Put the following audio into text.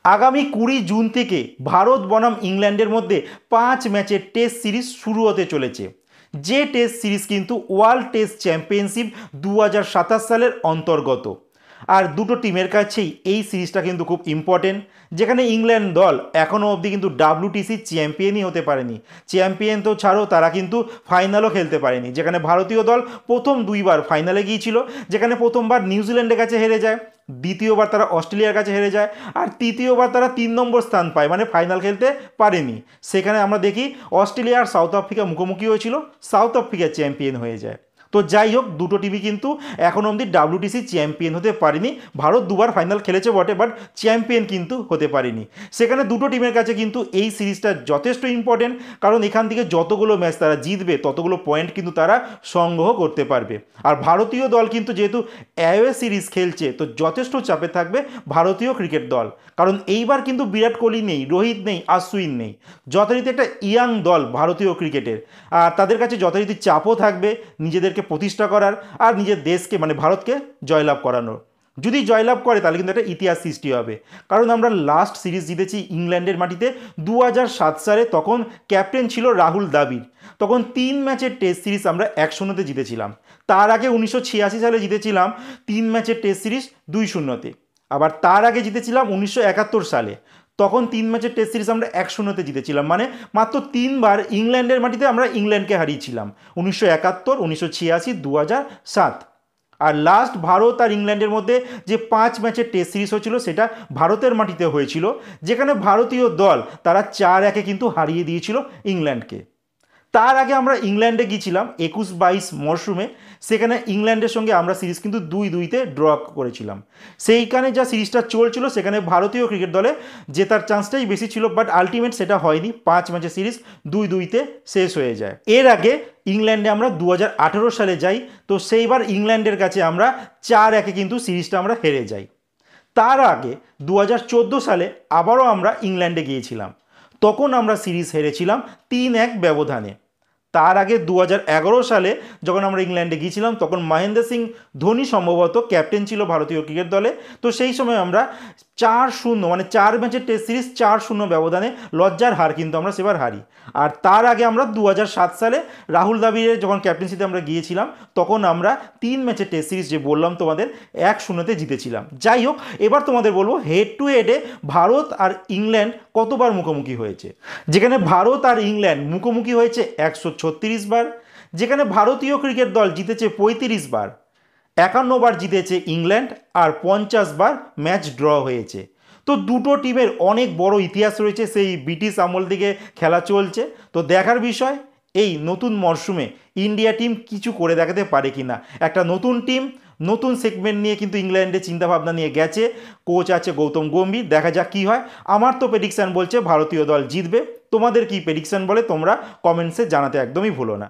আগামী 20 জুন থেকে ভারত বনাম ইংল্যান্ডের মধ্যে 5 ম্যাচের টেস্ট সিরিজ শুরু হতে চলেছে। যে টেস্ট সিরিজ কিন্তু ওয়ার্ল্ড টেস্ট চ্যাম্পিয়নশিপ 2027 সালের অন্তর্গত। আর দুটো টিমের কাছেই এই সিরিজটা কিন্তু খুব ইম্পর্টেন্ট, যেখানে ইংল্যান্ড দল এখনও অবধি কিন্তু WTC চ্যাম্পিয়নই হতে পারেনি। চ্যাম্পিয়ন তো ছাড়ো, তারা কিন্তু ফাইনালও খেলতে পারেনি। যেখানে ভারতীয় দল প্রথম 2বার ফাইনালে গিয়েছিল, যেখানে প্রথমবার নিউজিল্যান্ডের কাছে হেরে যায়, দ্বিতীয়বার তারা অস্ট্রেলিয়ার কাছে হেরে যায়, আর তৃতীয়বার তারা 3 নম্বর স্থান পায়, মানে ফাইনাল খেলতে পারেনি। সেখানে আমরা দেখি অস্ট্রেলিয়া আর সাউথ আফ্রিকা মুখোমুখি হয়েছিল, সাউথ আফ্রিকা চ্যাম্পিয়ন হয়ে যায়। তো যাই হোক, দুটো টিমই কিন্তু এখন অবধি WTC চ্যাম্পিয়ন হতে পারেনি। ভারত 2বার ফাইনাল খেলেছে বটে, বাট চ্যাম্পিয়ন কিন্তু হতে পারেনি। সেখানে দুটো টিমের কাছে কিন্তু এই সিরিজটা যথেষ্ট ইম্পর্টেন্ট, কারণ এখান থেকে যতগুলো ম্যাচ তারা জিতবে ততগুলো পয়েন্ট কিন্তু তারা সংগ্রহ করতে পারবে। আর ভারতীয় দল কিন্তু যেহেতু অ্যাওয়ে সিরিজ খেলছে, তো যথেষ্ট চাপে থাকবে ভারতীয় ক্রিকেট দল। কারণ এইবার কিন্তু বিরাট কোহলি নেই, রোহিত নেই, আশ্বিন নেই, যথারীতি একটা ইয়াং দল ভারতীয় ক্রিকেটের। আর তাদের কাছে যথারীতি চাপও থাকবে নিজেদেরকে প্রতিষ্ঠা করার আর নিজের দেশকে মানে ভারতকে জয়লাভ করানোর। যদি জয়লাভ করে তাহলে কিন্তু একটা ইতিহাস সৃষ্টি হবে। কারণ আমরা লাস্ট সিরিজ জিতেছি ইংল্যান্ডের মাটিতে 2007 সালে, তখন ক্যাপ্টেন ছিল রাহুল দ্রাবিড়। তখন 3 ম্যাচের টেস্ট সিরিজ আমরা 1-0-তে জিতেছিলাম। তার আগে 1986 সালে জিতেছিলাম 3 ম্যাচের টেস্ট সিরিজ 2-0-তে। আবার তার আগে জিতেছিলাম 1971 সালে, তখন 3 ম্যাচের টেস্ট সিরিজ আমরা 1-0-তে জিতেছিলাম। মানে মাত্র 3বার ইংল্যান্ডের মাটিতে আমরা ইংল্যান্ডকে হারিয়েছিলাম, 1971, 1986, 2007। আর লাস্ট ভারত আর ইংল্যান্ডের মধ্যে যে 5 ম্যাচের টেস্ট সিরিজ হয়েছিল সেটা ভারতের মাটিতে হয়েছিল, যেখানে ভারতীয় দল তারা 4-1 কিন্তু হারিয়ে দিয়েছিল ইংল্যান্ডকে। তার আগে আমরা ইংল্যান্ডে গিয়েছিলাম 21-22 মরশুমে, সেখানে ইংল্যান্ডের সঙ্গে আমরা সিরিজ কিন্তু 2-2-তে ড্র করেছিলাম। সেইখানে যা সিরিজটা চলছিল সেখানে ভারতীয় ক্রিকেট দলে জেতার চান্সটাই বেশি ছিল, বাট আলটিমেট সেটা হয়নি। 5 ম্যাচের সিরিজ 2-2-তে শেষ হয়ে যায়। এর আগে ইংল্যান্ডে আমরা 2018 সালে যাই, তো সেইবার ইংল্যান্ডের কাছে আমরা 4-1 কিন্তু সিরিজটা আমরা হেরে যাই। তার আগে 2014 সালে আবারও আমরা ইংল্যান্ডে গিয়েছিলাম, তখন আমরা সিরিজ হেরেছিলাম 3-1 ব্যবধানে। তার আগে 2011 সালে যখন আমরা ইংল্যান্ডে গিয়েছিলাম, তখন মহেন্দ্র সিং ধোনি সম্ভবত ক্যাপ্টেন ছিল ভারতীয় ক্রিকেট দলে। তো সেই সময় আমরা 4-0 মানে 4 ম্যাচের টেস্ট সিরিজ 4-0 ব্যবধানে লজ্জার হার কিন্তু আমরা সেবার হারি। আর তার আগে আমরা 2007 সালে রাহুল দ্রাবিড়ের যখন ক্যাপ্টেন্সিতে আমরা গিয়েছিলাম, তখন আমরা 3 ম্যাচের টেস্ট সিরিজ যে বললাম তোমাদের 1-0-তে জিতেছিলাম। যাই হোক, এবার তোমাদের বলবো হেড টু হেডে ভারত আর ইংল্যান্ড কতবার মুখোমুখি হয়েছে। যেখানে ভারত আর ইংল্যান্ড মুখোমুখি হয়েছে 136 বার, যেখানে ভারতীয় ক্রিকেট দল জিতেছে 35 বার, 51 বার জিতেছে ইংল্যান্ড, আর 50 বার ম্যাচ ড্র হয়েছে। তো দুটো টিমের অনেক বড় ইতিহাস রয়েছে, সেই ব্রিটিশ আমল থেকে খেলা চলছে। তো দেখার বিষয় এই নতুন মরশুমে ইন্ডিয়া টিম কিছু করে দেখাতে পারে কি না। একটা নতুন টিম, নতুন সেগমেন্ট নিয়ে কিন্তু ইংল্যান্ডে চিন্তাভাবনা নিয়ে গেছে, কোচ আছে গৌতম গম্ভীর। দেখা যাক কী হয়। আমার তো প্রেডিকশান বলছে ভারতীয় দল জিতবে। তোমাদের কি প্রেডিকশান বলে তোমরা কমেন্টসে জানাতে একদমই ভুলো না।